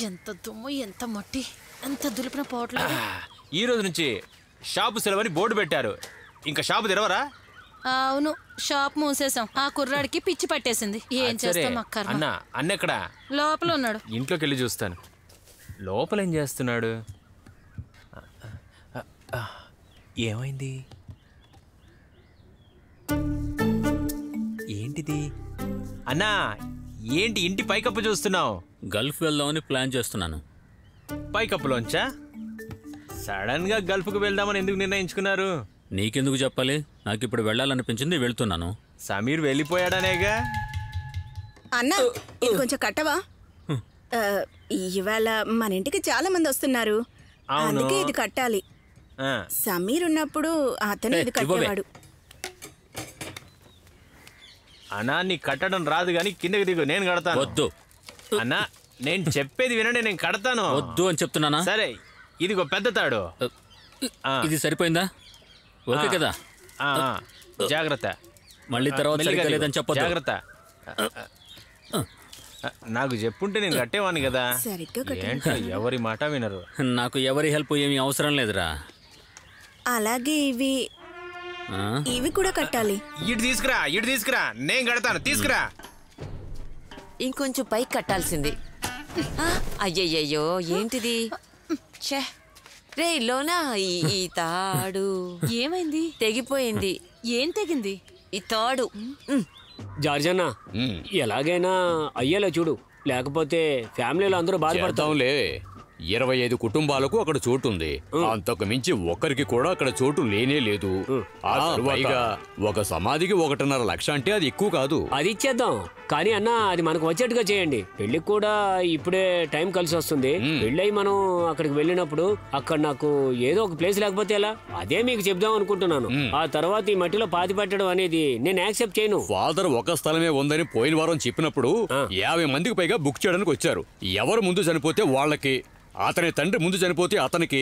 ఎంత దుమ్ము, ఎంత మట్టి, ఎంత దులిపిన పోవట్లేదు. ఈ రోజు నుంచి షాపు సెలవని బోర్డు పెట్టారు. ఇంకా షాపు తెరవరా? అవును, షాప్ మూసేసాం. ఆ కుర్రాడికి పిచ్చి పట్టేసింది. ఏం చేస్తాం అక్కర్మ. అన్న అన్నెక్కడా? లోపల ఉన్నాడు. ఇంట్లోకి వెళ్ళి చూస్తాను. లోపల ఏం చేస్తున్నాడు? ఏమైంది? ఏంటిది? అన్నా, ఏంటి ఇంటి పైకప్పు చూస్తున్నావు? గల్ఫ్ వెళ్దామని ప్లాన్ చేస్తున్నాను. పైకప్పులోంచా? సడన్ గా గల్ఫ్కు వెళ్దామని ఎందుకు నిర్ణయించుకున్నారు? నీకెందుకు చెప్పాలి? నాకు ఇప్పుడు వెళ్ళాలనిపించింది, వెళ్తున్నాను. సమీర్ వెళ్ళిపోయాడనేగా. అన్నా, ఇది కొంచెం కట్టవా? ఇవాళ మన ఇంటికి చాలా మంది వస్తున్నారు, అందుకే ఇది కట్టాలి. సమీర్ ఉన్నప్పుడు అతను ఇది కట్టేవాడు. అన్నా, నీ కట్టడం రాదు గాని కిందకి దిగు, నేను కడతాను. వద్దు అన్నా, నేను చెప్పేది వినండి, నేను కడతాను. వద్దు అని చెప్తున్నానా? సరే, ఇదిగో పెద్ద తాడు. ఇది సరిపోయిందా? ఓకే కదా? జాగ్రత్త. మళ్ళీ తర్వాత సరిగ్గా లేదని చెప్పొద్దు. జాగ్రత్త. నాకు చెప్పుంటే నేను కట్టేవాడిని కదా. ఏంటో ఎవరి మాట వినరు. నాకు ఎవరి హెల్ప్ ఏమీ అవసరం లేదురా. అలాగే ఇవి కూడా కట్టాలి. ఇటు తీసుకురా, ఇటు తీసుకురా, నేను కడతాను. తీసుకురా. ఇంకొంచెం పైకి కట్టాల్సింది. అయ్యయ్యో, ఏంటిది? రే లోనా, ఈ తాడు ఏమైంది? తెగిపోయింది. ఏం తెగింది? ఈ తాడు. జార్జన్నా, ఎలాగైనా అయ్యేలా చూడు, లేకపోతే ఫ్యామిలీలో అందరూ బాధపడతాంలే. 25 కుటుంబాలకు అక్కడ చోటు ఉంది. అంతకు మించి ఒక్కరికి కూడా అక్కడ చోటు లేనే లేదు. పైగా ఒక సమాధికి 1.5 లక్ష అంటే అది ఎక్కువ కాదు. అది ఇచ్చేద్దాం, కానీ అన్న అది మనకు వచ్చేట్టుగా చేయండి. పెళ్లికి కూడా ఇప్పుడే టైం కలిసి వస్తుంది. పెళ్ళై మనం అక్కడికి వెళ్ళినప్పుడు అక్కడ నాకు ఏదో ఒక ప్లేస్ లేకపోతే ఎలా? అదే మీకు చెప్దాం అనుకుంటున్నాను. ఆ తర్వాత ఈ మట్టిలో పాతి పెట్టడం అనేది నేను యాక్సెప్ట్ చేయను. ఫాదర్ ఒక స్థలమే ఉందని పోయిన వారం చెప్పినప్పుడు 50 మందికి పైగా బుక్ చేయడానికి వచ్చారు. ఎవరు ముందు చనిపోతే వాళ్ళకి, అతని తండ్రి ముందు చనిపోతే అతనికి,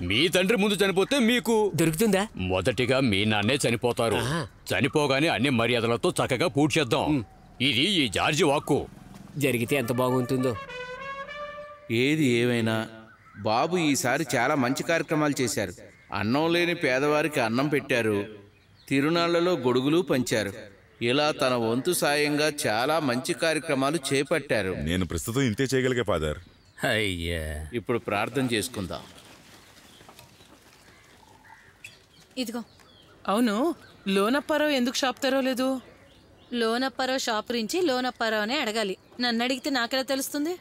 మీ తండ్రి ముందు చనిపోతే మీకు దొరుకుతుందా? మొదటిగా మీ నాన్నే చనిపోతారు. చనిపోగానే అన్ని మర్యాదలతో చక్కగా పూర్తి చేద్దాం. ఇది ఈ జార్జి వాక్కు. జరిగితే ఎంత బాగుంటుందో. ఏది ఏమైనా బాబు ఈసారి చాలా మంచి కార్యక్రమాలు చేశారు. అన్నం లేని పేదవారికి అన్నం పెట్టారు, తిరునాళ్లలో గొడుగులు పంచారు. ఇలా తన వంతు సాయంగా చాలా మంచి కార్యక్రమాలు చేపట్టారు. నేను ప్రస్తుతం ఇంతే చేయగలిగే ఫాదర్. అయ్యా, ఇప్పుడు ప్రార్థన చేసుకుందాం. ఇదిగో. అవును, లోనప్పారావు ఎందుకు షాప్ తెరవలేదు? లోనప్పారావు షాప్ గురించి లోనప్పారావునే అడగాలి. నన్ను అడిగితే నాకెలా తెలుస్తుంది?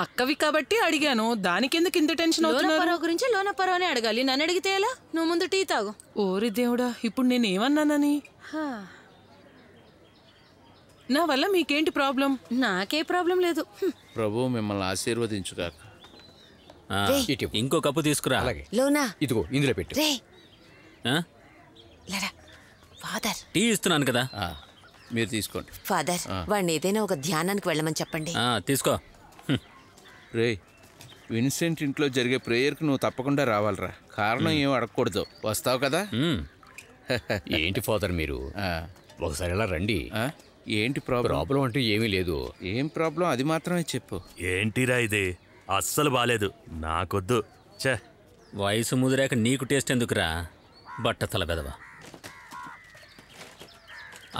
అక్కవి కాబట్టి అడిగాను, దానికెందుకు ఇంత టెన్షన్ అవుతున్నారు? లోనప్పారావు గురించి లోనప్పారావునే అడగాలి, నన్ను అడిగితే ఎలా? నువ్వు ముందు టీ తాగు. ఓరి దేవుడా, ఇప్పుడు నేనేమన్నానని? నా వల్ల మీకేంటి ప్రాబ్లం? నాకే ప్రాబ్లం లేదు. ప్రభు మిమ్మల్ని ఆశీర్వదించుగాక. ఇంకో కప్పు తీసుకురా. లోనా, ఇదిగో ఇందులో పెట్టు. ఫాదర్, టీ ఇస్తున్నాను కదా, మీరు తీసుకోండి. ఫాదర్, వాడిని ఏదైనా ఒక ధ్యానానికి వెళ్ళమని చెప్పండి. తీసుకో. రే, విన్సెంట్ ఇంట్లో జరిగే ప్రేయర్కి నువ్వు తప్పకుండా రావాలిరా. కారణం ఏం అడగకూడదు. వస్తావు కదా? ఏంటి ఫాదర్ మీరు ఒకసారి ఇలా రండి. ఏంటి ప్రాబ్లం అంటే ఏమీ లేదు. ఏం ప్రాబ్లం అది మాత్రమే చెప్పు. ఏంటిరా ఇది? అస్సలు బాలేదు, నాకొద్దు. చే, వయసు ముదిరాక నీకు టేస్ట్ ఎందుకురా, బట్టతల గదవా.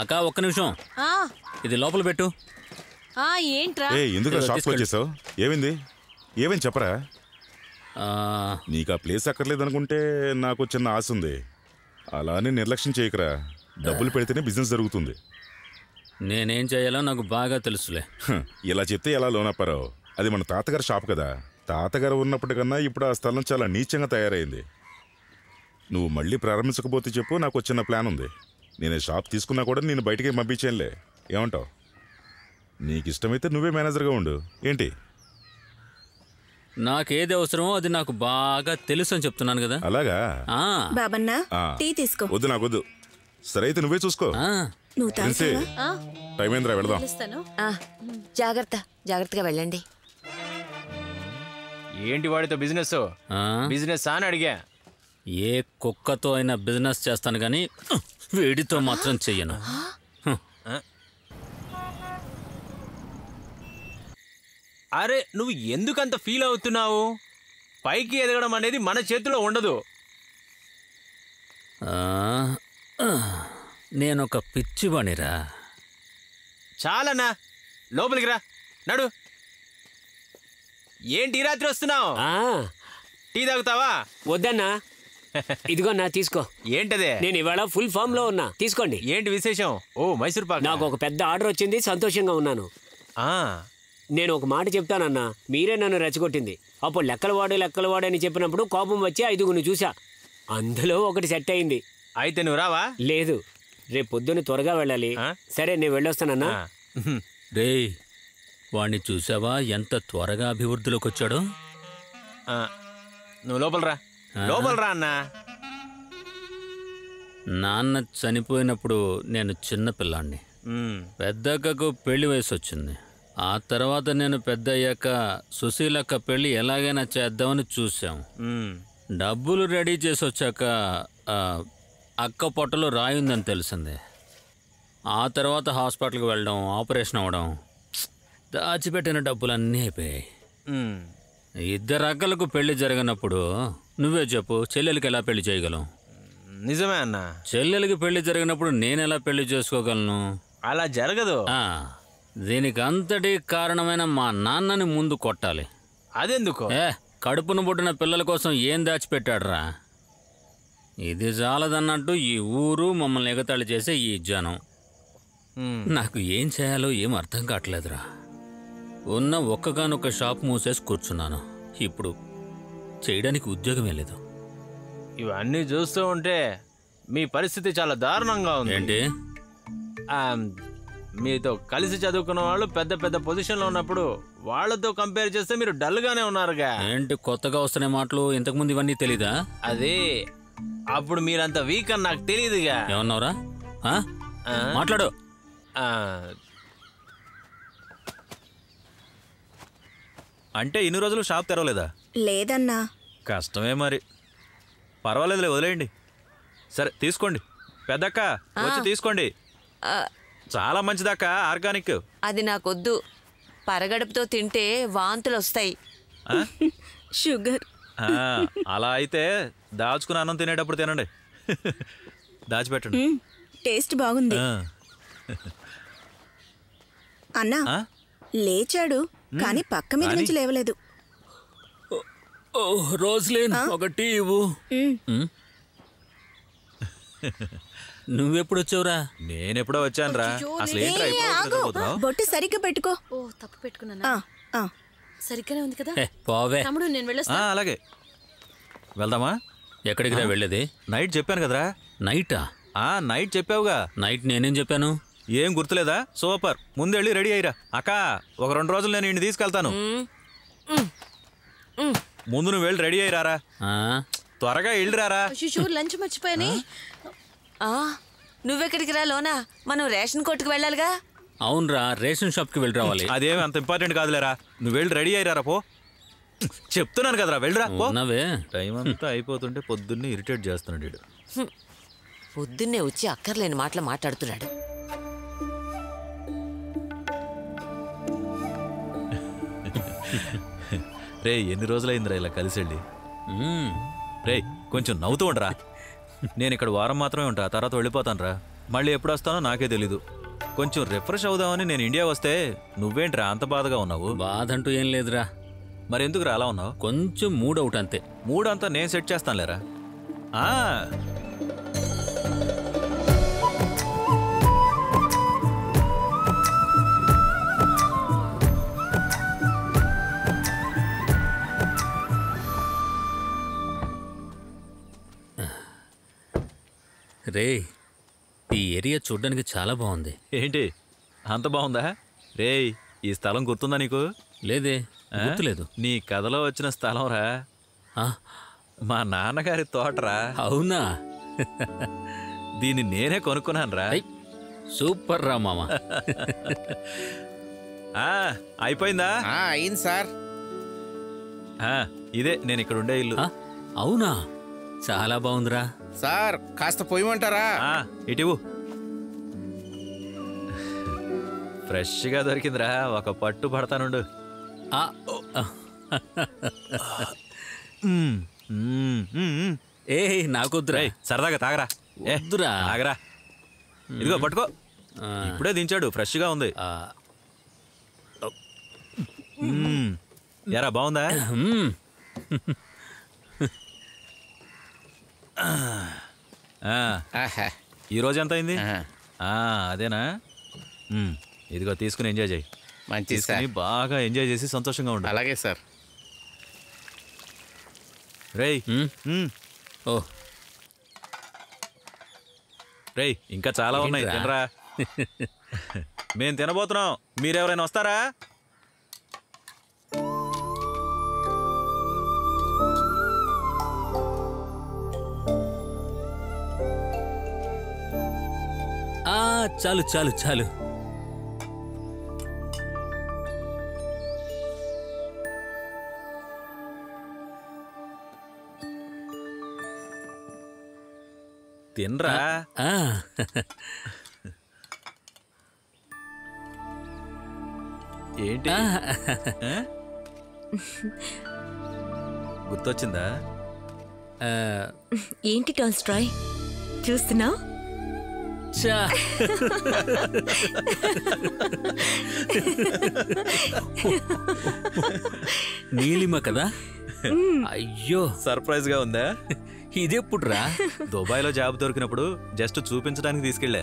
అక్క, ఒక్క నిమిషం, ఇది లోపల పెట్టు. ఏంట్రా? ఎందుకు షాప్కి వచ్చేసావు? ఏమైంది? ఏమని చెప్పరా? నీకు ఆ ప్లేస్ అక్కర్లేదనుకుంటే నాకు చిన్న ఆశ ఉంది. అలానే నిర్లక్ష్యం చేయకరా. డబ్బులు పెడితేనే బిజినెస్ జరుగుతుంది. నేనేం చేయాలో నాకు బాగా తెలుసులే. ఇలా చెప్తే ఎలా లోనప్పారావు? అది మన తాతగారి షాప్ కదా. తాతగారు ఉన్నప్పటికన్నా ఇప్పుడు ఆ స్థలం చాలా నీచంగా తయారైంది. నువ్వు మళ్ళీ ప్రారంభించకపోతే చెప్పు, నాకు చిన్న ప్లాన్ ఉంది. నేను షాప్ తీసుకున్నా కూడా నేను బయటికి పంపించేనులే. ఏమంటావు? నీకు ఇష్టమైతే నువ్వే మేనేజర్గా ఉండు. ఏంటి? నాకేది అవసరమో అది నాకు బాగా తెలుసు అని చెప్తున్నాను కదా. అలాగా? బాబన్నా, టీ తీసుకో. వద్దు, నాకొద్దు. సరే అయితే నువ్వే చూసుకో. నువ్వు టైం ఏంద్రా, వెళదాం. జాగ్రత్తగా వెళ్ళండి. ఏంటి వాడితో బిజినెస్? బిజినెస్ అని అడిగా. ఏ కుక్కతో అయినా బిజినెస్ చేస్తాను కానీ వీడితో మాత్రం చెయ్యను. అరే నువ్వు ఎందుకంత ఫీల్ అవుతున్నావు? పైకి ఎదగడం అనేది మన చేతిలో ఉండదు. నేనొక పిచ్చివాణిరా. చాలన్నా, లోపలికి రా. నడు. ఏంటి రాత్రి వస్తున్నావు? టీ తాగుతావా? వద్దన్నా. ఇదిగోన్నా తీసుకో. ఏంటదే? నేను ఇవాళ ఫుల్ ఫామ్ లో ఉన్నా, తీసుకోండి. ఏంటి విశేషం? ఓ మైసూర్ పాక్. నాకు ఒక పెద్ద ఆర్డర్ వచ్చింది, సంతోషంగా ఉన్నాను. నేను ఒక మాట చెప్తానన్నా, మీరే నన్ను రెచ్చగొట్టింది. అప్పుడు లెక్కలవాడు అని చెప్పినప్పుడు కోపం వచ్చి 5గురిని చూసా. అందులో ఒకటి సెట్ అయింది. అయితే నువ్వు రావా? లేదు, రేపు పొద్దున్న త్వరగా వెళ్ళాలి. సరే నేను వెళ్ళొస్తానన్నా. రే, వాణ్ణి చూసావా ఎంత త్వరగా అభివృద్ధిలోకి వచ్చాడో? నువ్వు లోపలరా. లోపలరా అన్నా. నాన్న చనిపోయినప్పుడు నేను చిన్న పిల్లాన్ని. పెద్దక్కకు పెళ్లి వయసు వచ్చింది. ఆ తర్వాత నేను పెద్ద అయ్యాక సుశీలక్క పెళ్లి ఎలాగైనా చేద్దామని చూసాం. డబ్బులు రెడీ చేసి వచ్చాక అక్క పొట్టలో రాయిందని తెలిసింది. ఆ తర్వాత హాస్పిటల్కి వెళ్ళడం, ఆపరేషన్ అవ్వడం, దాచిపెట్టిన డబ్బులన్నీ అయిపోయాయి. ఇద్దరు అక్కలకు పెళ్లి జరిగినప్పుడు నువ్వే చెప్పు, చెల్లెలకి ఎలా పెళ్లి చేయగలం? నిజమే అన్న. చెల్లెలకి పెళ్లి జరిగినప్పుడు నేను ఎలా పెళ్లి చేసుకోగలను? అలా జరగదు. దీనికి అంతటి కారణమైన మా నాన్నని ముందు కొట్టాలి. అదెందుకు? కడుపును పుట్టిన పిల్లల కోసం ఏం దాచిపెట్టాడురా? ఇది చాలదన్నట్టు ఈ ఊరు మమ్మల్ని ఎగతాళి చేసే ఈ జనం. నాకు ఏం చేయాలో ఏం అర్థం కావట్లేదురా. ఉన్న ఒక్కగానొక్క షాప్ మూసేసి కూర్చున్నాను. ఇప్పుడు చేయడానికి ఉద్యోగమే లేదు. ఇవన్నీ చూస్తూ ఉంటే మీ పరిస్థితి చాలా దారుణంగా ఉంది. ఏంటి? మీతో కలిసి చదువుకున్న వాళ్ళు పెద్ద పెద్ద పొజిషన్లో ఉన్నప్పుడు వాళ్ళతో కంపేర్ చేస్తే మీరు డల్గానే ఉన్నారుగా. ఏంటి కొత్తగా వస్తున్న మాటలు? ఇంతకుముందు ఇవన్నీ తెలీదా? అదే, అప్పుడు మీరంత వీక్ అని నాకు తెలియదుగా. ఏమన్నావురా? మాట్లాడు. అంటే ఇన్ని రోజులు షాప్ తెరవలేదా? లేదన్నా. కష్టమే మరి. పర్వాలేదులే, వదిలేయండి. సరే తీసుకోండి. పెద్దక్క వచ్చి తీసుకోండి. చాలా మంచిదక్క, ఆర్గానిక్. అది నాకొద్దు. పరగడుపుతో తింటే వాంతులు వస్తాయి. షుగర్. అలా అయితే దాచుకుని అన్నం తినేటప్పుడు తినండి. దాచిపెట్టండి. టేస్ట్ బాగుంది. అన్నా లేచాడు, కానీ పక్క మీద నుంచి లేవలేదు. రోజులేను, ఒక టీ ఇవ్వు. నువ్వెప్పుడు వచ్చావురా? నేనెప్పుడో వచ్చాను రా. అసలు బొట్టు సరిగ్గా పెట్టుకో. ఓ తప్పు పెట్టుకున్నా. సరిగ్గానే ఉంది కదా. పోవే తమ్ముడు, నేను వెళ్ళొస్తా. అలాగే వెళ్దామా? ఎక్కడికి రా వెళ్ళేది? నైట్ చెప్పాను కదరా. నైటా? నైట్ చెప్పావుగా. నైట్ నేనేం చెప్పాను? ఏం గుర్తులేదా? సూపర్, ముందెళ్ళి రెడీ అయ్యిరా. అక్క, ఒక 2 రోజులు నేను ఇంటికి తీసుకెళ్తాను. ముందు నువ్వు వెళ్ళి రెడీ అయ్యిరారా. త్వరగా వెళ్ళిరారా. లంచ్ మర్చిపోయాని. నువ్వెక్కడికి రా లోనా? మనం రేషన్ కొట్టుకు వెళ్ళాలిగా. అవునరా, రేషన్ షాప్కి వెళ్ళి రావాలి. అదేమి అంత ఇంపార్టెంట్ కాదులేరా. నువ్వు వెళ్ళి రెడీ అయ్యారా. పో, చెప్తున్నాను కదరా, వెళ్ళరా. టైం అంతా అయిపోతుంటే పొద్దున్నే ఇరిటేట్ చేస్తున్నాడు వీడు. పొద్దున్నే వచ్చి అక్కర్లేని మాటలు మాట్లాడుతున్నాడు. రే, ఎన్ని రోజులైందిరా ఇలా కలిసి వెళ్ళి. రే, కొంచెం నవ్వుతూ ఉండరా. నేను ఇక్కడ వారం మాత్రమే ఉంటా, తర్వాత వెళ్ళిపోతాను రా. మళ్ళీ ఎప్పుడు వస్తానో నాకే తెలీదు. కొంచెం రిఫ్రెష్ అవుదామని నేను ఇండియా వస్తే నువ్వేంట్రా అంత బాధగా ఉన్నావు? బాధ అంటూ ఏం లేదురా. మరి ఎందుకురా అలా ఉన్నావు? కొంచెం మూడ్ అవుట్ అంతే. మూడ్ అంతా నేను సెట్ చేస్తానులేరా. రే, ఈ ఏరియా చూడ్డానికి చాలా బాగుంది. ఏంటి అంత బాగుందా? రే, ఈ స్థలం గుర్తుందా నీకు? లేదే, గుర్తులేదు. నీ కథలో వచ్చిన స్థలం రా. మా నాన్నగారి తోటరా. అవునా? దీన్ని నేనే కొనుక్కున్నాను రా. సూపర్ రా మామ. అయిపోయిందా? అయింది సార్. ఇదే నేను ఇక్కడ ఉండే ఇల్లు. అవునా? చాలా బాగుందిరా. సార్ కాస్త పొయ్యమంటారా? ఇటివు. ఫ్రెష్గా దొరికిందిరా, ఒక పట్టు పడతానుండు. ఏ నాకొద్దురా. సరదాగా తాగరా. వద్దురా. తాగరా. ఇదిగో పట్టుకో. ఇప్పుడే దించాడు, ఫ్రెష్గా ఉంది. ఎరా బాగుందా? ఈరోజు ఎంత అయింది? అదేనా? ఇదిగో తీసుకుని ఎంజాయ్ చేయి. మంచిది సార్. బాగా ఎంజాయ్ చేసి సంతోషంగా ఉండు. అలాగే సార్. రేయ్ రేయ్ ఇంకా చాలా ఉన్నాయి, తినరా. మేము తినబోతున్నాం, మీరెవరైనా వస్తారా? చాలు చాలు చాలు. తినరా. ఏంటి గుర్తొచ్చిందా? ఏంటి టాల్స్టాయ్ చూస్తున్నావు? నీలిమ కదా? అయ్యో సర్ప్రైజ్ గా ఉందా? ఇదెప్పుడురా? దుబాయ్లో జాబ్ దొరికినప్పుడు జస్ట్ చూపించడానికి తీసుకెళ్ళా.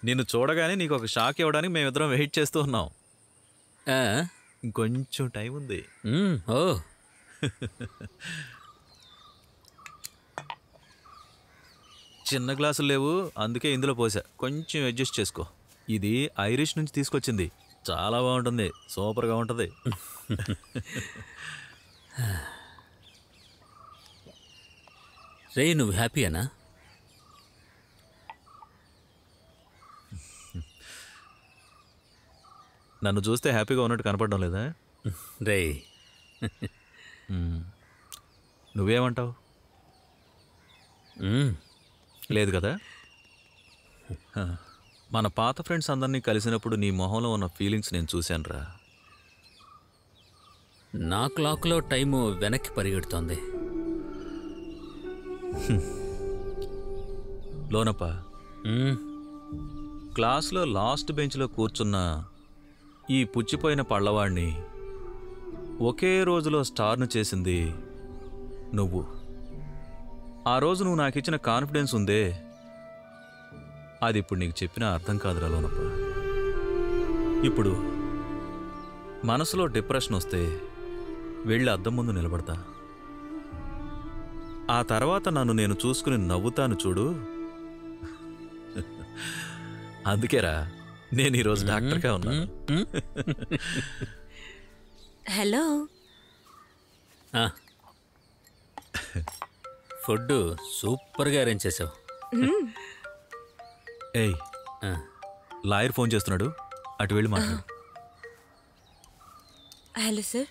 నిన్ను చూడగానే నీకు ఒక షాక్ ఇవ్వడానికి మేమిద్దరం వెయిట్ చేస్తూ ఉన్నాం. ఇంకొంచెం టైం ఉంది. ఓ చిన్న గ్లాసులు లేవు, అందుకే ఇందులో పోసా. కొంచెం అడ్జస్ట్ చేసుకో. ఇది ఐరిష్ నుంచి తీసుకొచ్చింది, చాలా బాగుంటుంది, సూపర్గా ఉంటుంది. రే నువ్వు హ్యాపీయేనా? నన్ను చూస్తే హ్యాపీగా ఉన్నట్టు కనపడడం లేదా? రే నువ్వేమంటావు? లేదు కదా? మన పాత ఫ్రెండ్స్ అందరినీ కలిసినప్పుడు నీ మొహంలో ఉన్న ఫీలింగ్స్ నేను చూశాను రా. నా క్లాక్లో టైము వెనక్కి పరిగెడుతోంది. లోనప్ప, క్లాస్లో లాస్ట్ బెంచ్లో కూర్చున్న ఈ పుచ్చిపోయిన పళ్ళవాడిని ఒకే రోజులో స్టార్ను చేసింది నువ్వు. ఆ రోజు నువ్వు నాకు ఇచ్చిన కాన్ఫిడెన్స్ ఉందే, అది ఇప్పుడు నీకు చెప్పినా అర్థం కాదురా లోనప్ప. ఇప్పుడు మనసులో డిప్రెషన్ వస్తే వెళ్ళి అద్దం ముందు నిలబడతా. ఆ తర్వాత నన్ను నేను చూసుకుని నవ్వుతాను చూడు. అందుకేరా నేను ఈరోజు డాక్టర్గా ఉన్నాను. హలో. ఫుడ్ సూపర్గా అరేంజ్ చేసావు. ఏయ్, లాయర్ ఫోన్ చేస్తున్నాడు, అటు వెళ్ళి మాట్లాడు. Hello sir.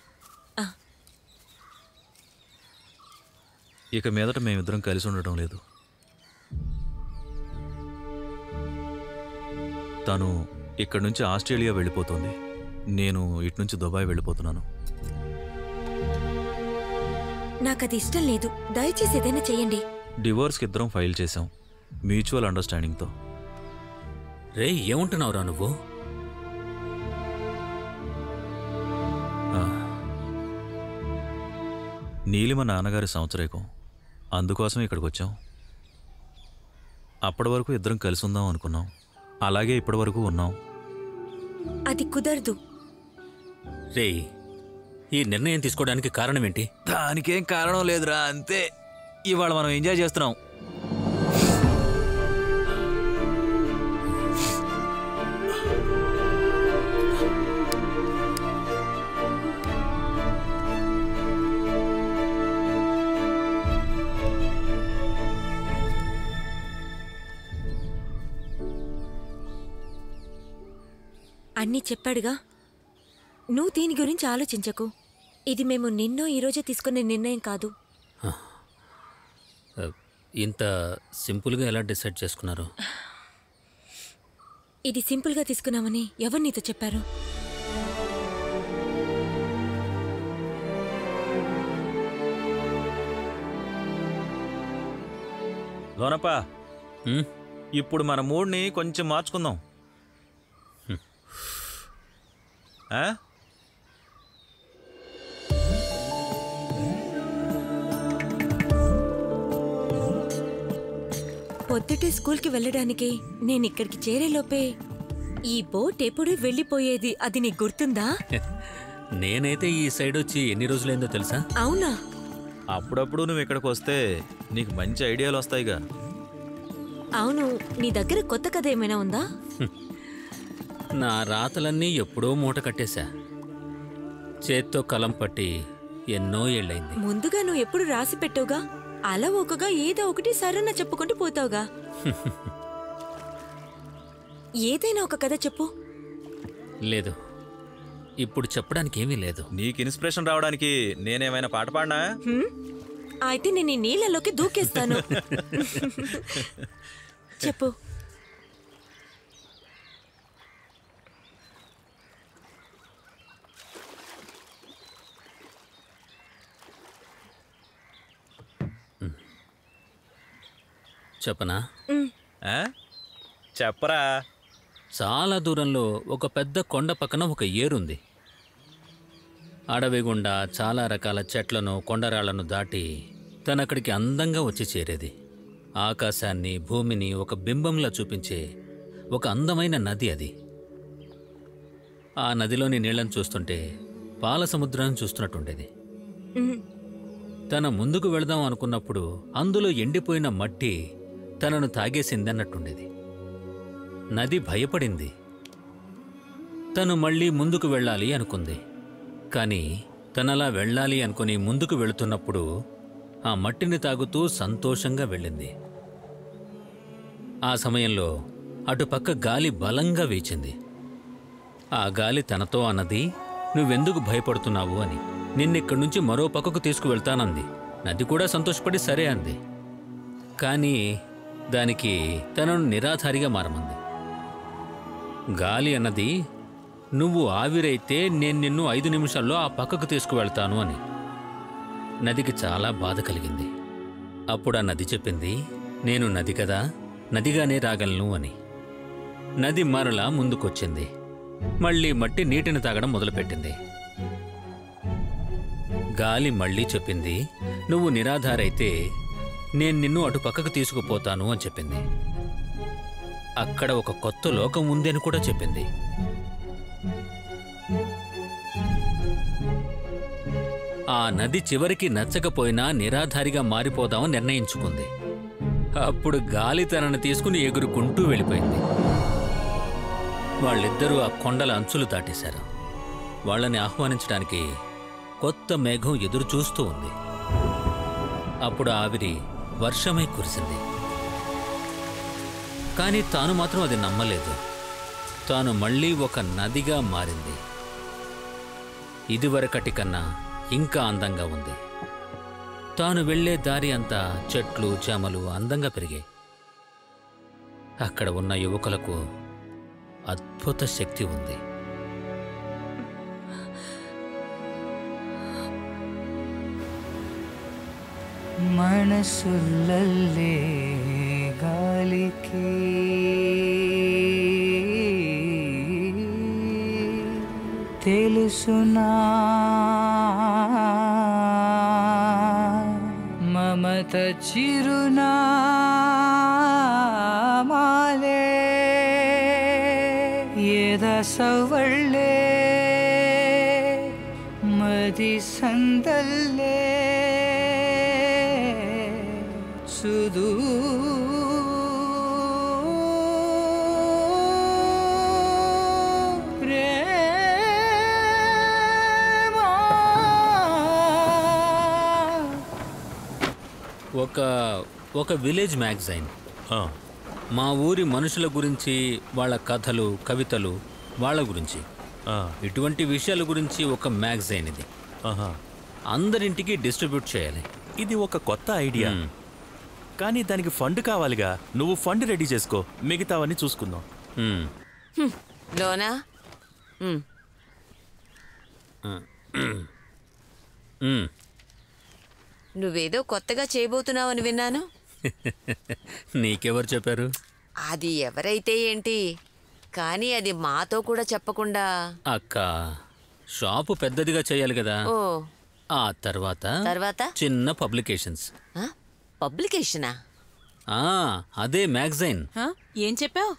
ఇక మీదట మేమిద్దరం కలిసి ఉండటం లేదు. తను ఇక్కడి నుంచి ఆస్ట్రేలియా వెళ్ళిపోతుంది, నేను ఇటు నుంచి దుబాయ్ వెళ్ళిపోతున్నాను. నాకు అది ఇష్టం లేదు, దయచేసి ఏదైనా చెయ్యండి. డివోర్స్కి ఇద్దరం ఫైల్ చేశాం, మ్యూచువల్ అండర్స్టాండింగ్తో. రే ఏముంటున్నావురా నువ్వు? నీలిమ నాన్నగారి సంవత్సరేకం, అందుకోసం ఇక్కడికి వచ్చాం. అప్పటి వరకు ఇద్దరం కలిసి ఉందాం అనుకున్నాం, అలాగే ఇప్పటి వరకు ఉన్నాం. అది కుదరదు. రే ఈ నిర్ణయం తీసుకోవడానికి కారణం ఏంటి? దానికేం కారణం లేదురా, అంతే. ఇవాళ మనం ఎంజాయ్ చేస్తున్నాం. అన్నీ చెప్పాడుగా, నువ్వు దీని గురించి ఆలోచించకు. ఇది మేము నిన్నో ఈరోజే తీసుకునే నిర్ణయం కాదు. ఇంత సింపుల్గా ఎలా డిసైడ్ చేసుకున్నారు? ఇది సింపుల్గా తీసుకున్నామని ఎవరు నీతో చెప్పారు? లోనప్ప, ఇప్పుడు మన మూడ్ని కొంచెం మార్చుకుందాం. పొద్దుటే స్కూల్కి వెళ్ళడానికి నేను ఇక్కడికి చేరేలోపే ఈ బోట్ ఎప్పుడు వెళ్ళిపోయేది, అది నీకు గుర్తుందా? నేనైతే ఈ సైడ్ వచ్చి ఎన్ని రోజులైందో తెలుసా? అవునా? అప్పుడప్పుడు నువ్వు ఇక్కడికి వస్తే నీకు మంచి ఐడియాలు వస్తాయిగా. అవును, నీ దగ్గర కొత్త కథ ఏమైనా ఉందా? నా రాతలన్నీ ఎప్పుడో మూట కట్టేశా. చేత్తో కలం పట్టి ఎన్నో ఏళ్ళైంది. ముందుగా నువ్వు ఎప్పుడు రాసి పెట్టవుగా, అలా ఒకగా ఏదో ఒకటి సరన్నా చెప్పుకుంటూ పోతావుగా. ఏదైనా ఒక కథ చెప్పు. లేదు, ఇప్పుడు చెప్పడానికి ఏమీ లేదు. నీకు ఇన్స్పిరేషన్ రావడానికి నేనేమైనా పాట పాడినా? అయితే నేను ఈ నీళ్ళలోకి దూకేస్తాను. చెప్పు. చెప్పనా? చెప్పరా. చాలా దూరంలో ఒక పెద్ద కొండ పక్కన ఒక ఏరుంది. అడవి గుండా చాలా రకాల చెట్లను కొండరాళ్లను దాటి తనక్కడికి అందంగా వచ్చి చేరేది. ఆకాశాన్ని భూమిని ఒక బింబంలా చూపించే ఒక అందమైన నది అది. ఆ నదిలోని నీళ్లను చూస్తుంటే పాల సముద్రాన్ని చూస్తున్నట్టుండేది. తన ముందుకు వెళదాం అనుకున్నప్పుడు అందులో ఎండిపోయిన మట్టి తనను తాగేసిందన్నట్టుండేది. నది భయపడింది. తను మళ్ళీ ముందుకు వెళ్ళాలి అనుకుంది. కానీ తనలా వెళ్ళాలి అనుకుని ముందుకు వెళుతున్నప్పుడు ఆ మట్టిని తాగుతూ సంతోషంగా వెళ్ళింది. ఆ సమయంలో అటుపక్క గాలి బలంగా వీచింది. ఆ గాలి తనతో అన్నది, నువ్వెందుకు భయపడుతున్నావు అని. నిన్నిక్కడి నుంచి మరో పక్కకు తీసుకువెళ్తానంది. నది కూడా సంతోషపడి సరే అంది. కానీ దానికి తనను నిరాధారిగా మారమంది. గాలి అన్నది, నువ్వు ఆవిరైతే నేను నిన్ను 5 నిమిషాల్లో ఆ పక్కకు తీసుకువెళ్తాను అని. నదికి చాలా బాధ కలిగింది. అప్పుడు ఆ నది చెప్పింది, నేను నది కదా, నదిగానే రాగలను అని. నది మరలా ముందుకొచ్చింది. మళ్ళీ మట్టి నీటిని తాగడం మొదలుపెట్టింది. గాలి మళ్ళీ చెప్పింది, నువ్వు నిరాధారైతే నేను నిన్ను అటు పక్కకు తీసుకుపోతాను అని చెప్పింది. అక్కడ ఒక కొత్త లోకం ఉంది అని కూడా చెప్పింది. ఆ నది చివరికి నచ్చకపోయినా నిరాధారిగా మారిపోదామని నిర్ణయించుకుంది. అప్పుడు గాలి తనను తీసుకుని ఎగురుకుంటూ వెళ్ళిపోయింది. వాళ్ళిద్దరూ ఆ కొండల అంచులు దాటేశారు. వాళ్ళని ఆహ్వానించడానికి కొత్త మేఘం ఎదురు చూస్తూ ఉంది. అప్పుడు ఆవిరి వర్షమై కురిసింది. కానీ తాను మాత్రం అది నమ్మలేదు. తాను మళ్ళీ ఒక నదిగా మారింది. ఇదివరకటి కన్నా ఇంకా అందంగా ఉంది. తాను వెళ్లే దారి అంతా చెట్లు చేమలు అందంగా పెరిగాయి. అక్కడ ఉన్న యువకులకు అద్భుత శక్తి ఉంది. మనసుల్లే గాలికి తెలుసునా మమత చిరునా మాలే ఏద సవళ్ళే మది సందల్లే సుదూ ఒక విలేజ్ మ్యాగజైన్. మా ఊరి మనుషుల గురించి, వాళ్ళ కథలు కవితలు, వాళ్ళ గురించి, ఇటువంటి విషయాల గురించి ఒక మ్యాగజైన్ ఇది. అందరింటికి డిస్ట్రిబ్యూట్ చేయాలి. ఇది ఒక కొత్త ఐడియా, కానీ దానికి ఫండ్ కావాలిగా. నువ్వు ఫండ్ రెడీ చేసుకో, మిగతావన్నీ చూసుకుందాం. లోనా నువ్వేదో కొత్తగా చేయబోతున్నావని విన్నాను. నీకెవరు చెప్పారు? అది ఎవరైతే ఏంటి, కానీ అది మాతో కూడా చెప్పకుండా. అక్క, షాపు పెద్దదిగా చేయాలి కదా. ఓ ఆ తర్వాత తర్వాత చిన్న పబ్లికేషన్స్. పబ్లికేషనా? అదే మ్యాగజైన్. ఏం చెప్పావు?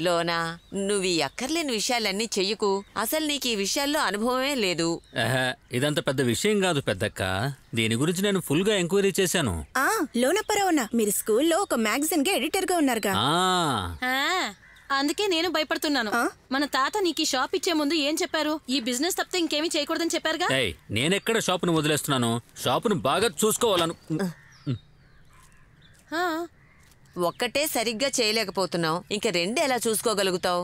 లోనా, నువ్వు ఈ అక్కర్లేని విషయాలన్నీ చెయ్యకు. అసలు నీకు ఈ విషయాల్లో అనుభవమే లేదు. ఇదంత పెద్ద విషయం కాదు పెద్దక్క. దీని గురించి నేను ఫుల్ గా ఎంక్వైరీ చేశాను. లోనపరావునా, మీరు స్కూల్లో ఒక మ్యాగజైన్ గా ఎడిటర్ గా ఉన్నారుగా. అందుకే నేను భయపడుతున్నాను. మన తాత నీకు ఈ షాప్ ఇచ్చే ముందు ఏం చెప్పారు? ఈ బిజినెస్ తప్పితే ఇంకేమీ చేయకూడదని చెప్పారుగా. నేనెక్కడ షాపును వదిలేస్తున్నాను? షాపును బాగా చూసుకోవాలను. ఒక్కటే సరిగ్గా చేయలేకపోతున్నావు, ఇంకా రెండు ఎలా చూసుకోగలుగుతావు?